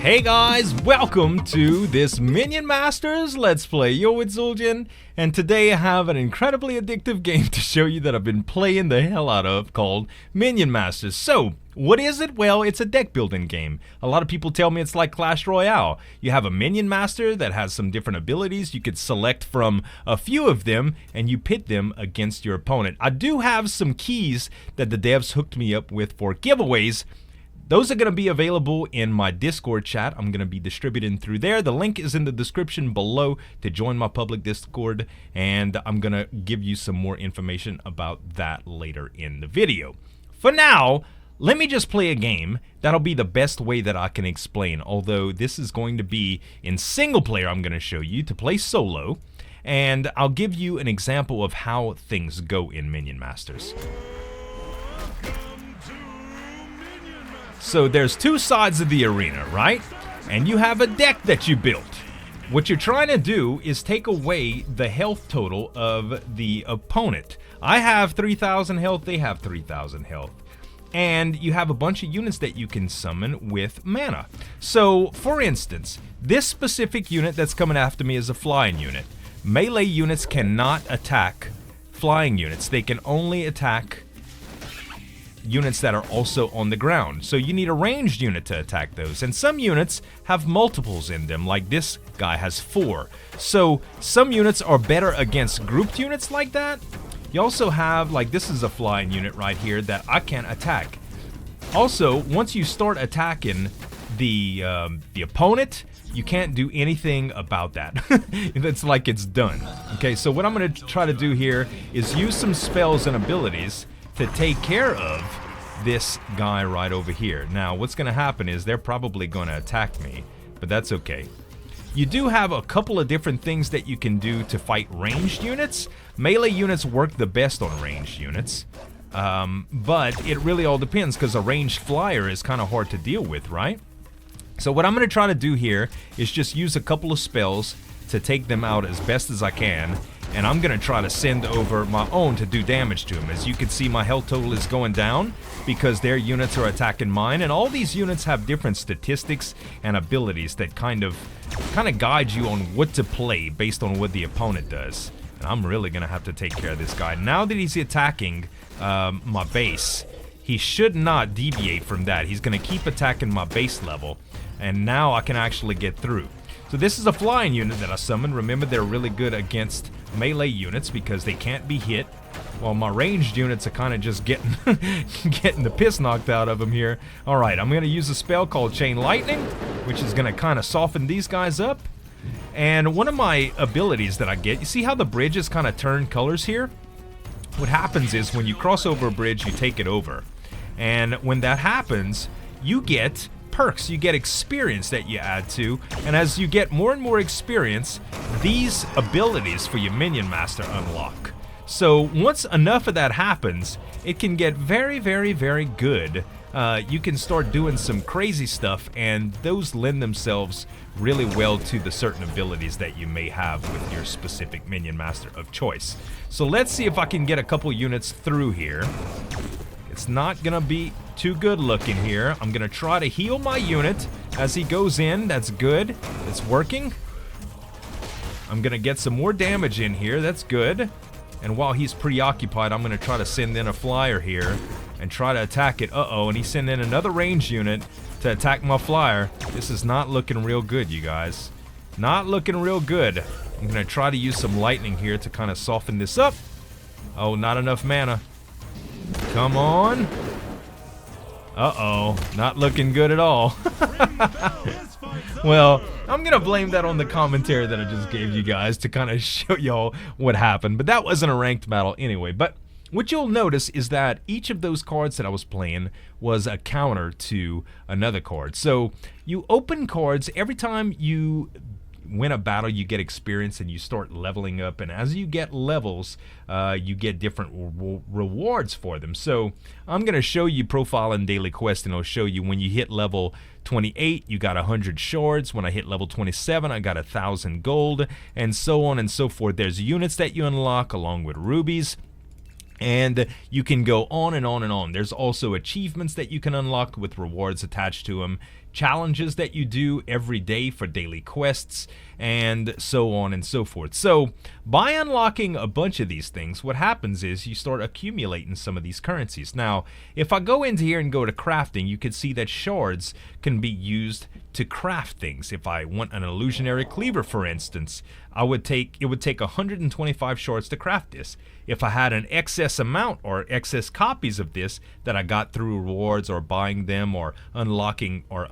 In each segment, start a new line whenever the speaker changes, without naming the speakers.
Hey guys, welcome to this Minion Masters Let's Play. Yo, it's Zul'jin, and today I have an incredibly addictive game to show you that I've been playing the hell out of called Minion Masters. So, what is it? Well, it's a deck building game. A lot of people tell me it's like Clash Royale. You have a Minion Master that has some different abilities. You could select from a few of them and you pit them against your opponent. I do have some keys that the devs hooked me up with for giveaways. Those are going to be available in my Discord chat. I'm going to be distributing through there. The link is in the description below to join my public Discord, and I'm going to give you some more information about that later in the video. For now, let me just play a game. That'll be the best way that I can explain, although this is going to be in single player. I'm going to show you to play solo, and I'll give you an example of how things go in Minion Masters. So there's two sides of the arena, right? And you have a deck that you built. What you're trying to do is take away the health total of the opponent. I have 3,000 health, they have 3,000 health. And you have a bunch of units that you can summon with mana. So, for instance, this specific unit that's coming after me is a flying unit. Melee units cannot attack flying units. They can only attack units that are also on the ground. So you need a ranged unit to attack those. And some units have multiples in them, like this guy has 4. So some units are better against grouped units like that. You also have, like, this is a flying unit right here that I can't attack. Also, once you start attacking the opponent, you can't do anything about that. It's like it's done. Okay, so what I'm going to try to do here is use some spells and abilities to take care of this guy right over here. Now, what's going to happen is they're probably going to attack me, but that's okay. You do have a couple of different things that you can do to fight ranged units. Melee units work the best on ranged units, but it really all depends because a ranged flyer is kind of hard to deal with, right? So what I'm going to try to do here is just use a couple of spells to take them out as best as I can. And I'm going to try to send over my own to do damage to him. As you can see, my health total is going down because their units are attacking mine. And all these units have different statistics and abilities that kind of guide you on what to play based on what the opponent does. And I'm really going to have to take care of this guy. Now that he's attacking my base, he should not deviate from that. He's going to keep attacking my base level. And now I can actually get through. So this is a flying unit that I summoned. Remember, they're really good against melee units because they can't be hit. While my ranged units are kind of just getting the piss knocked out of them here. Alright, I'm going to use a spell called Chain Lightning, which is going to kind of soften these guys up. And one of my abilities that I get, you see how the bridges kind of turn colors here? What happens is when you cross over a bridge, you take it over. And when that happens, you get perks, you get experience that you add to, and as you get more and more experience, these abilities for your Minion Master unlock. So once enough of that happens, it can get very, very, very good. You can start doing some crazy stuff, and those lend themselves really well to the certain abilities that you may have with your specific Minion Master of choice. So let's see if I can get a couple units through here. It's not gonna be too good looking here. I'm gonna try to heal my unit as he goes in. That's good. It's working. I'm gonna get some more damage in here. That's good. And while he's preoccupied, I'm gonna try to send in a flyer here and try to attack it. Uh-oh, and he sent in another ranged unit to attack my flyer. This is not looking real good, you guys. Not looking real good. I'm gonna try to use some lightning here to kind of soften this up. Oh, not enough mana. Come on. Uh-oh, not looking good at all. Well, I'm gonna blame that on the commentary that I just gave you guys to kind of show y'all what happened. But that wasn't a ranked battle anyway. But what you'll notice is that each of those cards that I was playing was a counter to another card. So you open cards every time you win a battle, you get experience and you start leveling up, and as you get levels, you get different rewards for them. So I'm going to show you profile and daily quest, and I'll show you when you hit level 28 you got 100 shards. When I hit level 27 I got 1,000 gold, and so on and so forth. There's units that you unlock along with rubies. And you can go on and on and on. There's also achievements that you can unlock with rewards attached to them. challenges that you do every day for daily quests, and so on and so forth. So by unlocking a bunch of these things, what happens is you start accumulating some of these currencies. Now, if I go into here and go to crafting, you can see that shards can be used to craft things. If I want an illusionary cleaver, for instance, it would take 125 shards to craft this. If I had an excess amount or excess copies of this that I got through rewards or buying them or unlocking or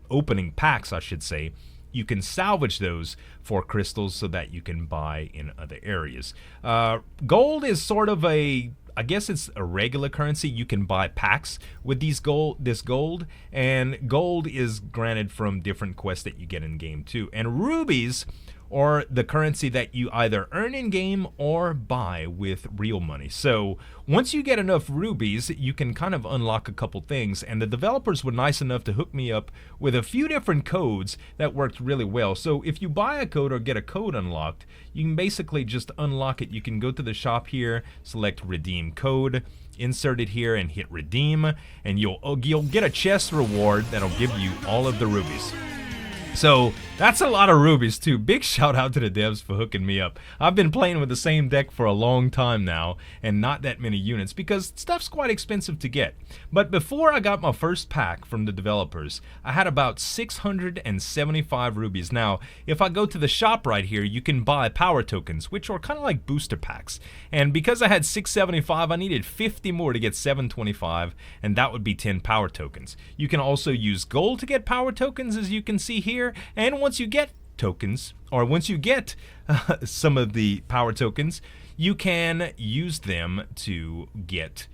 opening packs, I should say, you can salvage those for crystals so that you can buy in other areas. Gold is sort of I guess it's a regular currency. You can buy packs with this gold, and gold is granted from different quests that you get in game too. And rubies or the currency that you either earn in game or buy with real money. So once you get enough rubies, you can kind of unlock a couple things, and the developers were nice enough to hook me up with a few different codes that worked really well. So if you buy a code or get a code unlocked, you can basically just unlock it. You can go to the shop here, select redeem code, insert it here and hit redeem, and you'll get a chest reward that'll give you all of the rubies. So that's a lot of rubies too. Big shout out to the devs for hooking me up. I've been playing with the same deck for a long time now and not that many units because stuff's quite expensive to get. But before I got my first pack from the developers, I had about 675 rubies. Now, if I go to the shop right here, you can buy power tokens, which are kind of like booster packs. And because I had 675, I needed 50 more to get 725, and that would be 10 power tokens. You can also use gold to get power tokens, as you can see here. And once you get tokens, or once you get some of the power tokens, you can use them to get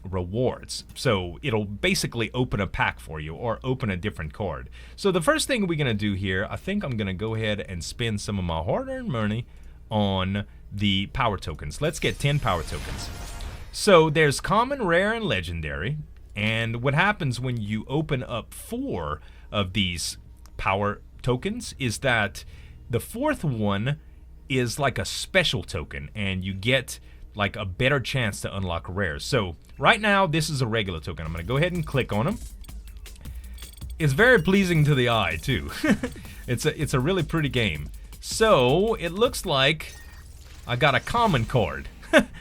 rewards. So it'll basically open a pack for you or open a different card. So the first thing we're going to do here, I think I'm going to go ahead and spend some of my hard-earned money on the power tokens. Let's get 10 power tokens. So there's common, rare, and legendary. And what happens when you open up 4 of these power tokens is that the 4th one is like a special token, and you get like a better chance to unlock rares. So right now this is a regular token. I'm gonna go ahead and click on them. It's very pleasing to the eye too. It's a really pretty game. So it looks like I got a common card,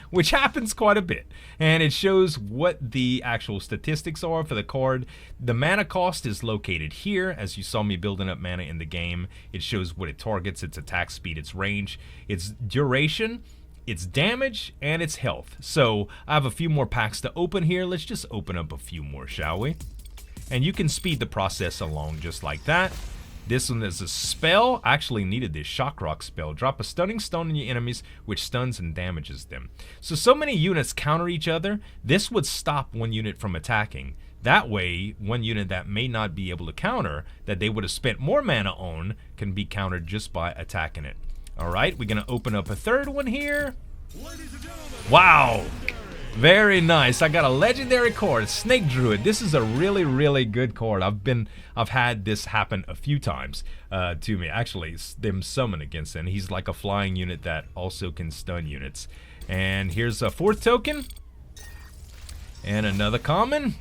which happens quite a bit, and it shows what the actual statistics are for the card. The mana cost is located here, as you saw me building up mana in the game. It shows what it targets, its attack speed, its range, its duration, its damage, and its health. So I have a few more packs to open here. Let's just open up a few more, shall we? And you can speed the process along just like that. This one is a spell. I actually needed this shock rock spell. Drop a stunning stone on your enemies, which stuns and damages them. So many units counter each other. This would stop one unit from attacking. That way, one unit that may not be able to counter, that they would have spent more mana on, can be countered just by attacking it. Alright, we're going to open up a third one here. Wow! Very nice. I got a legendary card, Snake Druid. This is a really, really good card. I've had this happen a few times to me. Actually, them summon against him. He's like a flying unit that also can stun units. And here's a 4th token. And another common.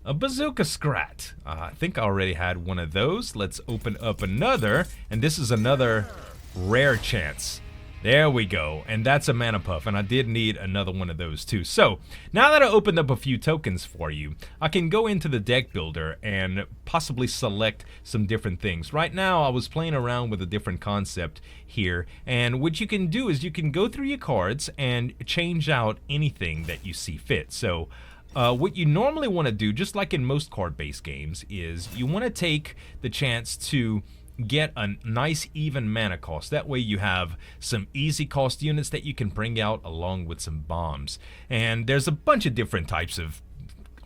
A Bazooka Scrat. I think I already had one of those. Let's open up another. And this is another rare chance. There we go, and that's a mana puff, and I did need another one of those too. So now that I opened up a few tokens for you, I can go into the deck builder and possibly select some different things. Right now I was playing around with a different concept here, and what you can do is you can go through your cards and change out anything that you see fit. So what you normally want to do, just like in most card-based games, is you want to take the chance to get a nice even mana cost. That way you have some easy cost units that you can bring out along with some bombs. And there's a bunch of different types of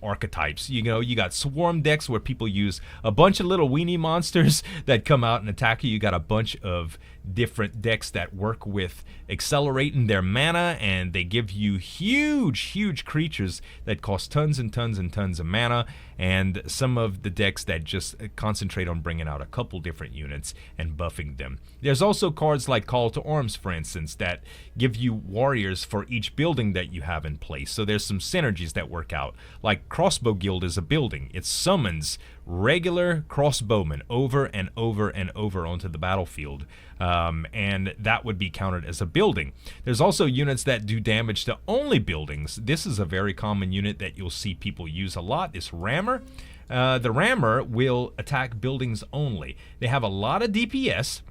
archetypes. You know, you got swarm decks where people use a bunch of little weenie monsters that come out and attack you. You got a bunch of different decks that work with accelerating their mana, and they give you huge creatures that cost tons and tons and tons of mana, and some of the decks that just concentrate on bringing out a couple different units and buffing them. There's also cards like Call to Arms, for instance, that give you warriors for each building that you have in place. So there's some synergies that work out, like crossbow guild is a building. It summons regular crossbowmen over and over and over onto the battlefield, and that would be counted as a building. There's also units that do damage to only buildings. This is a very common unit that you'll see people use a lot, this rammer. The rammer will attack buildings only. They have a lot of DPS,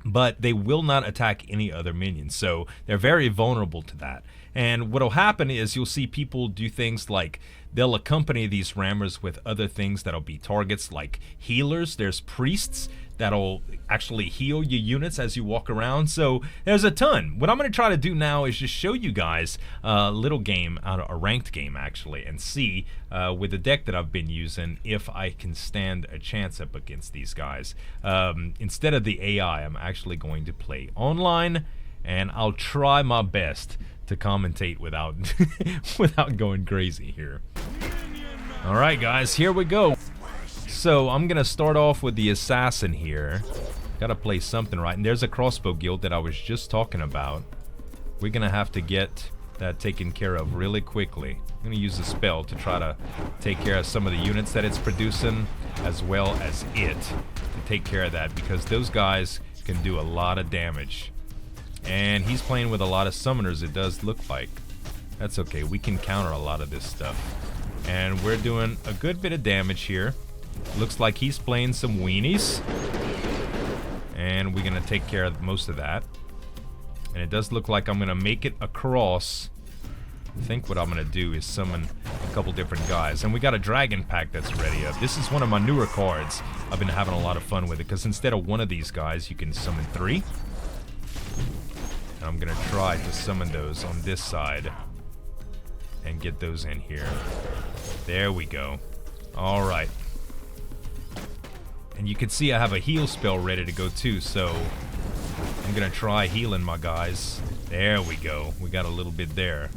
but they will not attack any other minions, so they're very vulnerable to that. And what'll happen is you'll see people do things like they'll accompany these rammers with other things that'll be targets like healers. There's priests that'll actually heal your units as you walk around. So there's a ton. What I'm going to try to do now is just show you guys a little game, a ranked game actually, and see with the deck that I've been using if I can stand a chance up against these guys. Instead of the AI, I'm actually going to play online, and I'll try my best to commentate without without going crazy here. All right, guys, here we go. So I'm gonna start off with the assassin here. Gotta play something right, and there's a crossbow guild that I was just talking about. We're gonna have to get that taken care of really quickly. I'm gonna use a spell to try to take care of some of the units that it's producing, as well as it to take care of that, because those guys can do a lot of damage. And he's playing with a lot of summoners, it does look like. That's okay, we can counter a lot of this stuff. And we're doing a good bit of damage here. Looks like he's playing some weenies. And we're gonna take care of most of that. And it does look like I'm gonna make it across. I think what I'm gonna do is summon a couple different guys. And we got a dragon pack that's ready up. This is one of my newer cards. I've been having a lot of fun with it, because instead of one of these guys, you can summon 3. And I'm gonna try to summon those on this side and get those in here. There we go. Alright. And you can see I have a heal spell ready to go too, so I'm gonna try healing my guys. There we go. We got a little bit there.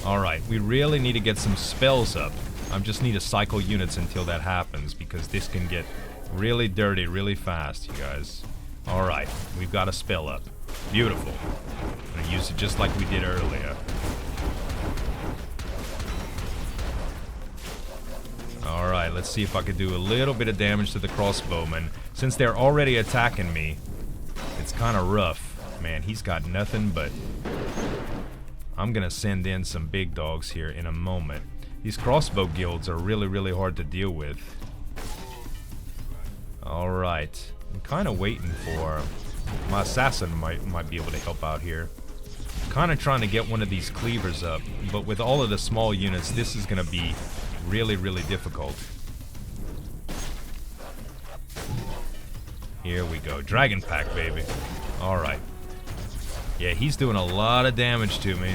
Alright, we really need to get some spells up. I just need to cycle units until that happens, because this can get really dirty really fast, you guys. Alright, we've got a spell up. Beautiful. I'm gonna use it just like we did earlier. Alright, let's see if I could do a little bit of damage to the crossbowmen. Since they're already attacking me, it's kind of rough. Man, he's got nothing but... I'm gonna send in some big dogs here in a moment. These crossbow guilds are really, really hard to deal with. Alright. I'm kind of waiting for... My assassin might be able to help out here. Kind of trying to get one of these cleavers up, but with all of the small units, this is going to be really, really difficult. Here we go. Dragon pack, baby. Alright. Yeah, he's doing a lot of damage to me.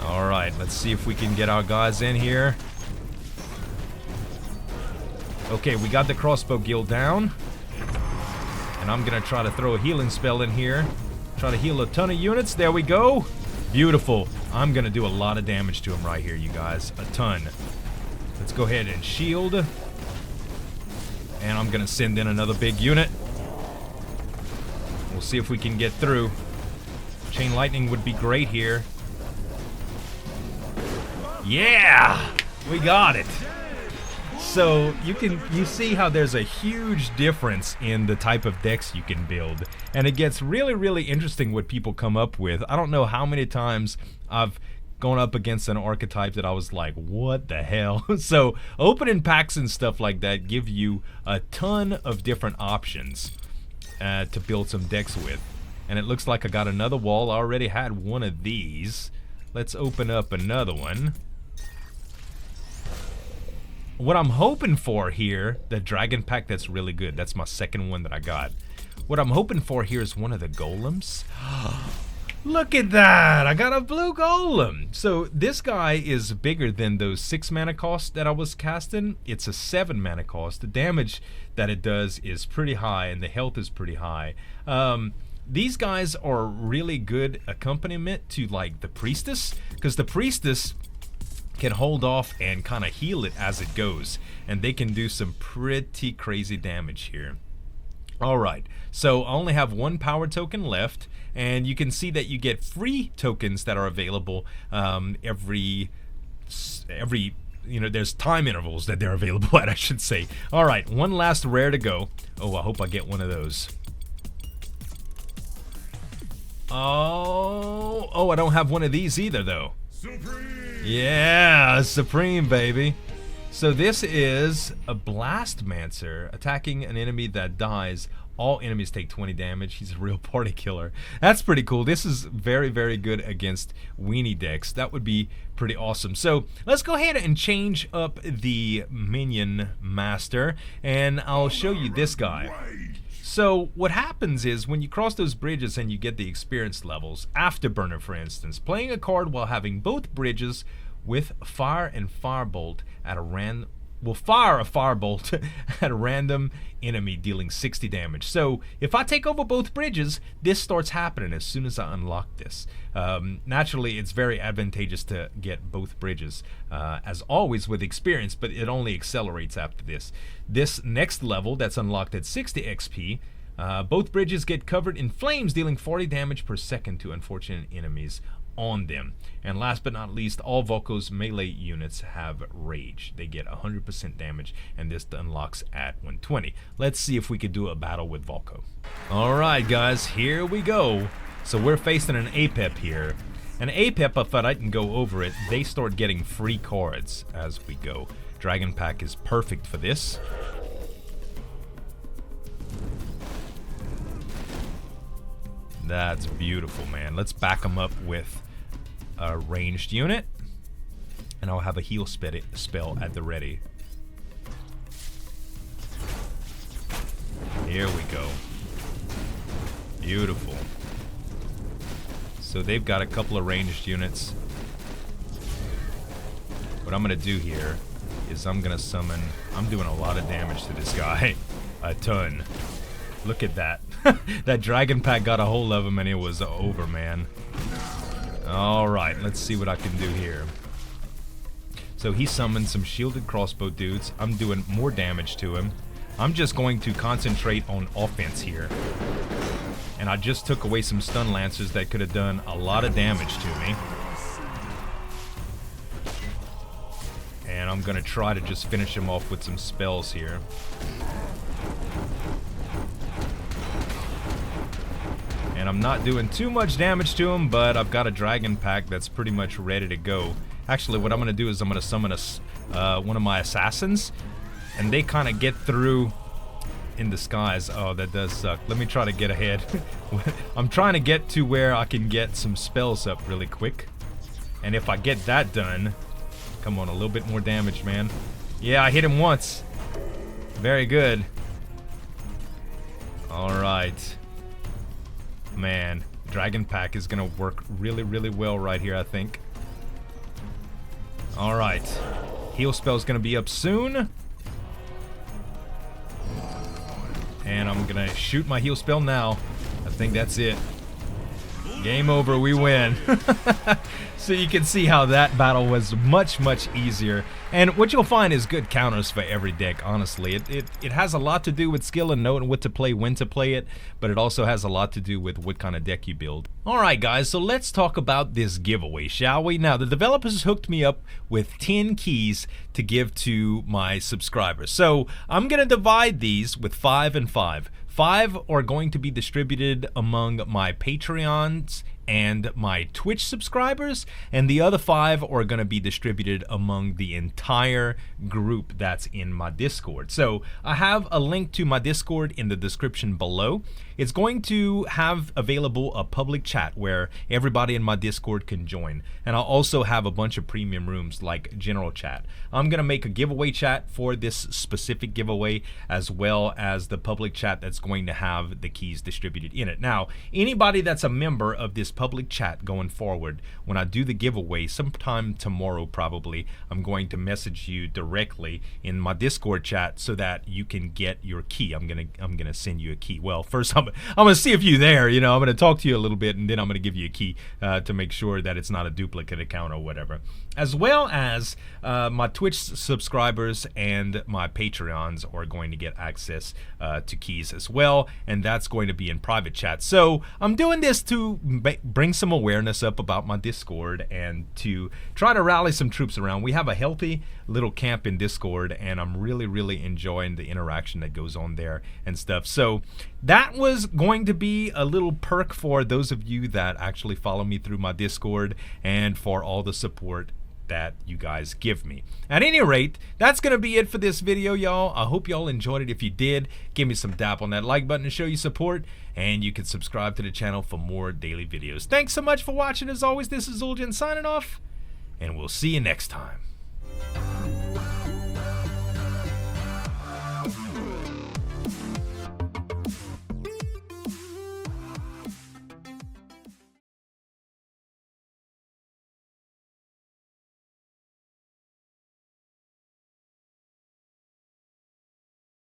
Alright, let's see if we can get our guys in here. Okay, we got the crossbow guild down. And I'm gonna try to throw a healing spell in here. Try to heal a ton of units. There we go. Beautiful. I'm gonna do a lot of damage to him right here, you guys. A ton. Let's go ahead and shield. And I'm gonna send in another big unit. We'll see if we can get through. Chain lightning would be great here. Yeah! We got it. So you see how there's a huge difference in the type of decks you can build, and it gets really, really interesting what people come up with. I don't know how many times I've gone up against an archetype that I was like, what the hell? So opening packs and stuff like that give you a ton of different options to build some decks with. And it looks like I got another wall. I already had one of these. Let's open up another one. What I'm hoping for here, the dragon pack, that's really good. That's my second one that I got. What I'm hoping for here is one of the golems. Look at that! I got a blue golem! So this guy is bigger than those 6 mana cost that I was casting. It's a 7 mana cost. The damage that it does is pretty high, and the health is pretty high. These guys are really good accompaniment to like the priestess, because the priestess can hold off and kind of heal it as it goes, and they can do some pretty crazy damage here. Alright, so I only have one power token left, and you can see that you get free tokens that are available every there's time intervals that they're available at, I should say. Alright, one last rare to go. Oh, I hope I get one of those. Oh, I don't have one of these either, though. Supreme. Yeah, Supreme, baby. So this is a Blastmancer attacking an enemy that dies. All enemies take 20 damage. He's a real party killer. That's pretty cool. This is very, very good against weenie decks. That would be pretty awesome. So let's go ahead and change up the Minion Master, and I'll show you this guy. So what happens is when you cross those bridges and you get the experience levels, Afterburner for instance, playing a card while having both bridges with fire and firebolt at a random will fire a firebolt at a random enemy dealing 60 damage. So if I take over both bridges, this starts happening as soon as I unlock this. Naturally, it's very advantageous to get both bridges, as always with experience, but it only accelerates after this. This next level that's unlocked at 60 XP, both bridges get covered in flames, dealing 40 damage per second to unfortunate enemies on them. And last but not least, all Volko's melee units have rage. They get 100% damage, and this unlocks at 120. Let's see if we could do a battle with Volko. Alright guys, here we go. So we're facing an APEP here. An APEP, if I can go over it, they start getting free cards as we go. Dragon Pack is perfect for this. That's beautiful, man. Let's back them up with a ranged unit, and I'll have a heal spell at the ready. Here we go. Beautiful. So they've got a couple of ranged units. What I'm gonna do here is I'm gonna summon. I'm doing a lot of damage to this guy. A ton. Look at that. That Dragon Pack got a hold of him and it was over, man. Alright, let's see what I can do here. So he summoned some shielded crossbow dudes. I'm doing more damage to him. I'm just going to concentrate on offense here. And I just took away some stun lancers that could have done a lot of damage to me. And I'm gonna try to just finish him off with some spells here. And I'm not doing too much damage to him, but I've got a Dragon Pack that's pretty much ready to go. Actually, what I'm going to do is I'm going to summon one of my assassins, and they kind of get through in disguise. Oh, that does suck. Let me try to get ahead. I'm trying to get to where I can get some spells up really quick. And if I get that done, come on, a little bit more damage, man. Yeah, I hit him once. Very good. Alright. Man, Dragon Pack is gonna work really, really well right here, I think. Alright. Heal spell's gonna be up soon. And I'm gonna shoot my heal spell now. I think that's it. Game over, we win. So you can see how that battle was much, much easier. And what you'll find is good counters for every deck, honestly. It has a lot to do with skill and knowing what to play, when to play it, but it also has a lot to do with what kind of deck you build. Alright guys, so let's talk about this giveaway, shall we? Now, the developers hooked me up with 10 keys to give to my subscribers. So I'm going to divide these with 5 and 5. 5 are going to be distributed among my Patreons and my Twitch subscribers, and the other 5 are going to be distributed among the entire group that's in my Discord. So I have a link to my Discord in the description below. It's going to have available a public chat where everybody in my Discord can join, and I'll also have a bunch of premium rooms like general chat. I'm going to make a giveaway chat for this specific giveaway, as well as the public chat that's going to have the keys distributed in it. Now, anybody that's a member of this public chat going forward. When I do the giveaway sometime tomorrow, probably, I'm going to message you directly in my Discord chat so that you can get your key. I'm gonna send you a key. Well, first I'm gonna see if you're there. You know, I'm gonna talk to you a little bit, and then I'm gonna give you a key to make sure that it's not a duplicate account or whatever. As well as my Twitch subscribers and my Patreons are going to get access to keys as well, and that's going to be in private chat. So I'm doing this to bring some awareness up about my Discord and to try to rally some troops around. We have a healthy little camp in Discord, and I'm really enjoying the interaction that goes on there and stuff. So that was going to be a little perk for those of you that actually follow me through my Discord, and for all the support that you guys give me. At any rate, that's gonna be it for this video, y'all. I hope y'all enjoyed it. If you did, give me some dap on that like button to show you support, and you can subscribe to the channel for more daily videos. Thanks so much for watching. As always, this is Zul'jin signing off, and we'll see you next time.